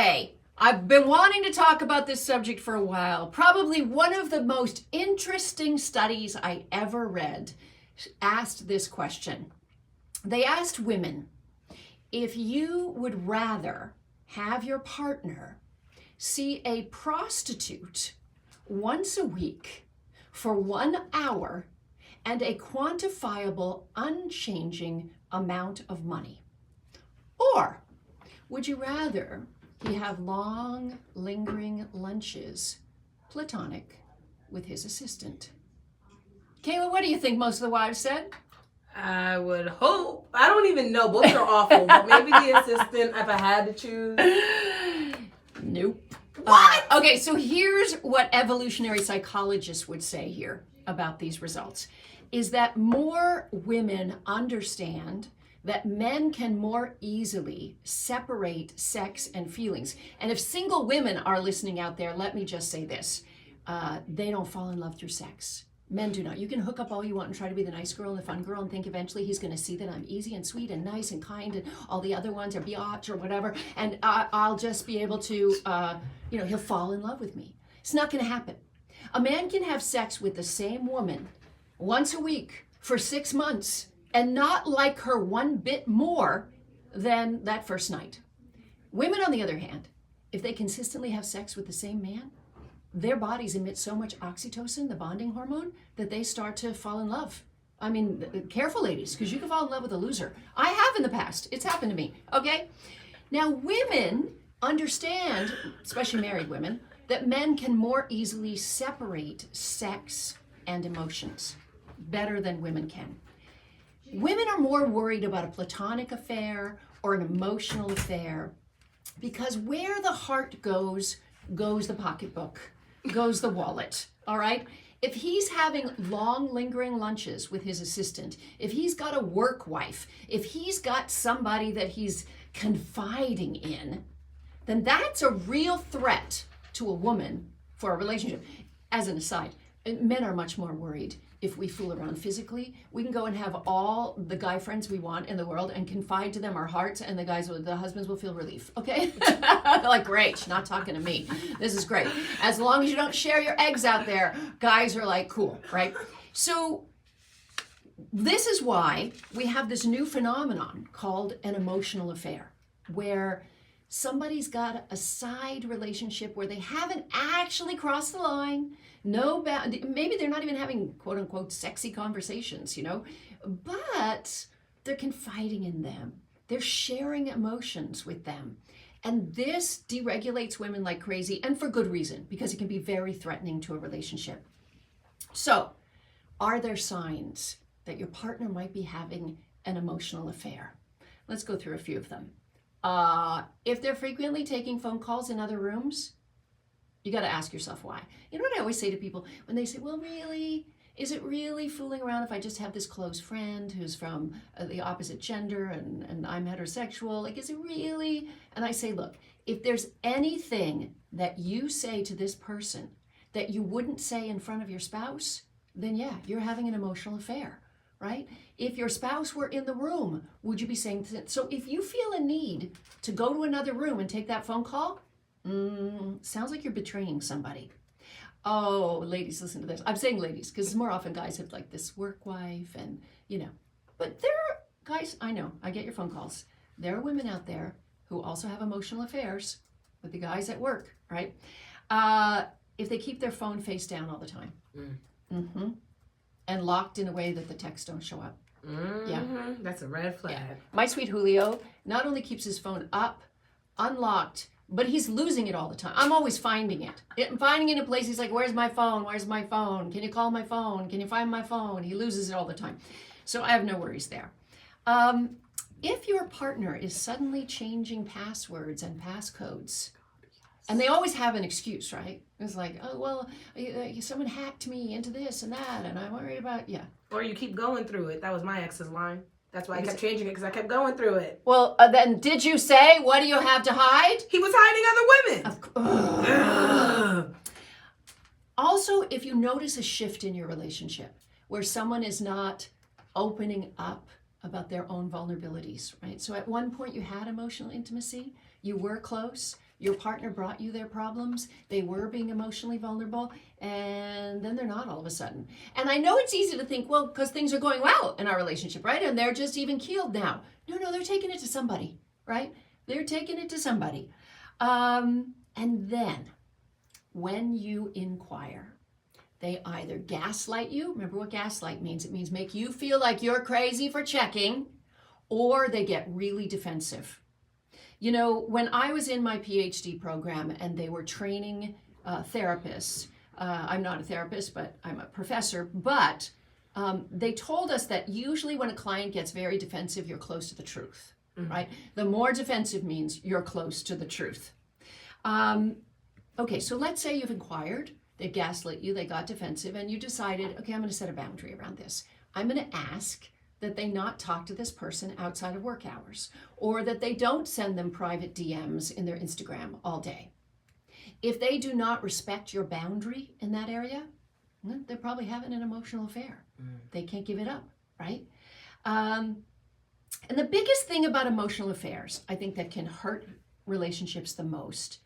Okay, I've been wanting to talk about this subject for a while. Probably one of the most interesting studies I ever read asked this question. They asked women if you would rather have your partner see a prostitute once a week for 1 hour and a quantifiable, unchanging amount of money. Or would you rather he have long, lingering lunches, platonic, with his assistant? Kayla, what do you think most of the wives said? I would hope. I don't even know. Both are awful, but maybe the assistant if I had to choose. Nope. What? Okay, so here's what evolutionary psychologists would say here about these results, is that more women understand that men can more easily separate sex and feelings. And if single women are listening out there, let me just say this. They don't fall in love through sex. Men do not. You can hook up all you want and try to be the nice girl and the fun girl and think eventually he's going to see that I'm easy and sweet and nice and kind and all the other ones are biatch or whatever. And I'll just be able to, he'll fall in love with me. It's not going to happen. A man can have sex with the same woman once a week for 6 months and not like her one bit more than that first night. Women, on the other hand, if they consistently have sex with the same man, their bodies emit so much oxytocin, the bonding hormone, that they start to fall in love. I mean, careful, ladies, because you can fall in love with a loser. I have in the past. It's happened to me, okay? Now, women understand, especially married women, that men can more easily separate sex and emotions better than women can. Women are more worried about a platonic affair or an emotional affair because where the heart goes the pocketbook, goes the wallet, all right? If he's having long, lingering lunches with his assistant, if he's got a work wife, if he's got somebody that he's confiding in, then that's a real threat to a woman for a relationship. As an aside, men are much more worried if we fool around physically. We can go and have all the guy friends we want in the world and confide to them our hearts, and the husbands will feel relief, okay? They're like, great, she's not talking to me. This is great. As long as you don't share your eggs out there, guys are like, cool, right? So this is why we have this new phenomenon called an emotional affair, where somebody's got a side relationship where they haven't actually crossed the line. Maybe they're not even having quote unquote sexy conversations, but they're confiding in them. They're sharing emotions with them. And this deregulates women like crazy, and for good reason, because it can be very threatening to a relationship. So, are there signs that your partner might be having an emotional affair? Let's go through a few of them. If they're frequently taking phone calls in other rooms, you got to ask yourself why. You know what I always say to people when they say, well, really, is it really fooling around if I just have this close friend who's from the opposite gender and I'm heterosexual? Like, is it really? And I say, look, if there's anything that you say to this person that you wouldn't say in front of your spouse, then yeah, you're having an emotional affair, right? If your spouse were in the room, would you be saying that? So if you feel a need to go to another room and take that phone call, sounds like you're betraying somebody. Oh, ladies, listen to this. I'm saying ladies because more often guys have like this work wife and, but there are guys, I know, I get your phone calls. There are women out there who also have emotional affairs with the guys at work, right? If they keep their phone face down all the time. And locked in a way that the texts don't show up. Yeah. That's a red flag. Yeah. My sweet Julio not only keeps his phone up, unlocked, but he's losing it all the time. I'm always finding it. I'm finding it in a place. He's like, where's my phone? Where's my phone? Can you call my phone? Can you find my phone? He loses it all the time. So I have no worries there. If your partner is suddenly changing passwords and passcodes, and they always have an excuse, right? It's like, oh, well, someone hacked me into this and that, and I'm worried about, Or you keep going through it. That was my ex's line. That's why I kept changing it, because I kept going through it. Well, then did you say, what do you have to hide? He was hiding other women. Also, if you notice a shift in your relationship where someone is not opening up about their own vulnerabilities, right? So at one point you had emotional intimacy, you were close, Your partner brought you their problems. They were being emotionally vulnerable, and then they're not all of a sudden. And I know it's easy to think, well, because things are going well in our relationship, right? And they're just even keeled now. No, they're taking it to somebody, right? They're taking it to somebody. And then when you inquire, they either gaslight you. Remember what gaslight means. It means make you feel like you're crazy for checking, or they get really defensive. You know, when I was in my PhD program and they were training therapists, I'm not a therapist, but I'm a professor, but they told us that usually when a client gets very defensive, you're close to the truth, right? The more defensive means you're close to the truth. Okay, so let's say you've inquired, they gaslit you, they got defensive, and you decided, okay, I'm going to set a boundary around this. I'm going to ask that they not talk to this person outside of work hours, or that they don't send them private DMs in their Instagram all day. If they do not respect your boundary in that area, they're probably having an emotional affair. They can't give it up, right? And the biggest thing about emotional affairs, I think that can hurt relationships the most,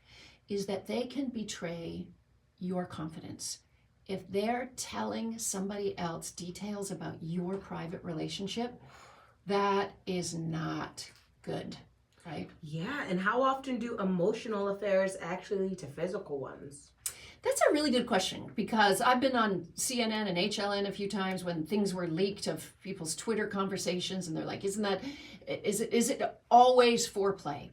is that they can betray your confidence. If they're telling somebody else details about your private relationship, that is not good, right? Yeah, and how often do emotional affairs actually lead to physical ones? That's a really good question, because I've been on CNN and HLN a few times when things were leaked of people's Twitter conversations, and they're like, is it always foreplay?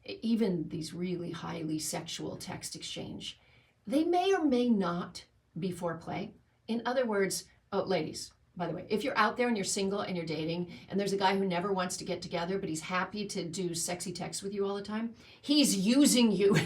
Even these really highly sexual text exchange, they may or may not be foreplay. In other words, oh, ladies, by the way, if you're out there and you're single and you're dating and there's a guy who never wants to get together, but he's happy to do sexy texts with you all the time, he's using you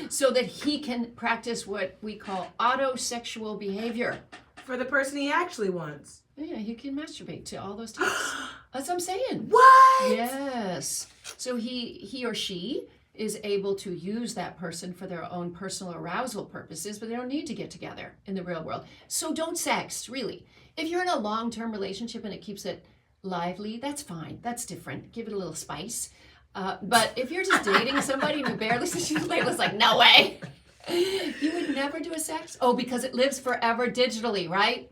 so that he can practice what we call autosexual behavior. For the person he actually wants. Yeah, he can masturbate to all those texts. That's what I'm saying. What? Yes. So he or she is able to use that person for their own personal arousal purposes, but they don't need to get together in the real world. So don't sext, really. If you're in a long-term relationship and it keeps it lively, that's fine. That's different. Give it a little spice. But if you're just dating somebody and you barely see you later, it's like, no way. You would never do a sex? Oh, because it lives forever digitally, right?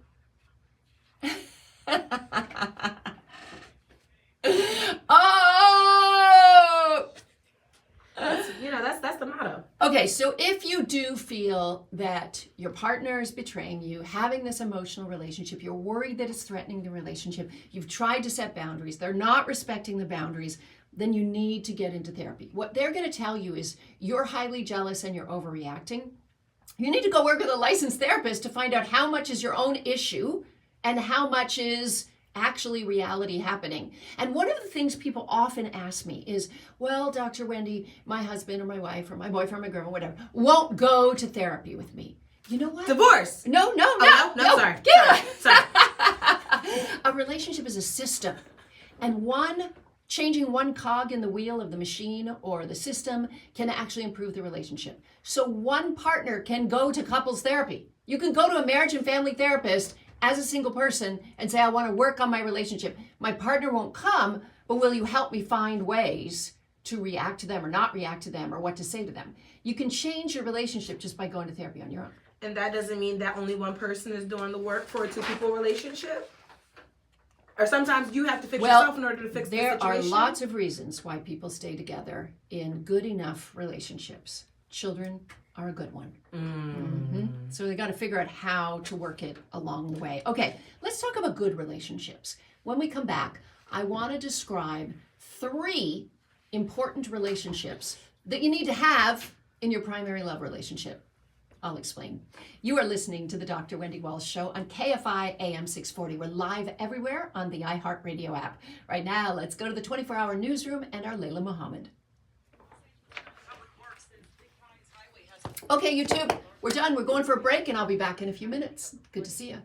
Oh! That's the motto. Okay, so if you do feel that your partner is betraying you, having this emotional relationship, you're worried that it's threatening the relationship, you've tried to set boundaries, they're not respecting the boundaries, then you need to get into therapy. What they're going to tell you is you're highly jealous and you're overreacting. You need to go work with a licensed therapist to find out how much is your own issue and how much is actually reality happening. And one of the things people often ask me is, well, Dr. Wendy, my husband or my wife or my boyfriend or my girlfriend, whatever, won't go to therapy with me. You know what? Divorce. No, Sorry. Sorry. A relationship is a system. And changing one cog in the wheel of the machine or the system can actually improve the relationship. So one partner can go to couples therapy. You can go to a marriage and family therapist as a single person and say, I want to work on my relationship. My partner won't come, but will you help me find ways to react to them or not react to them or what to say to them? You can change your relationship just by going to therapy on your own. And that doesn't mean that only one person is doing the work for a two-people relationship? Or sometimes you have to fix yourself in order to fix the situation? There are lots of reasons why people stay together in good enough relationships. Children are a good one. So they got to figure out how to work it along the way. Okay, let's talk about good relationships. When we come back, I want to describe 3 important relationships that you need to have in your primary love relationship. I'll explain. You are listening to the Dr. Wendy Walsh Show on KFI AM 640. We're live everywhere on the iHeartRadio app. Right now, let's go to the 24-hour newsroom and our Layla Muhammad. Okay, YouTube, we're done. We're going for a break, and I'll be back in a few minutes. Good to see you.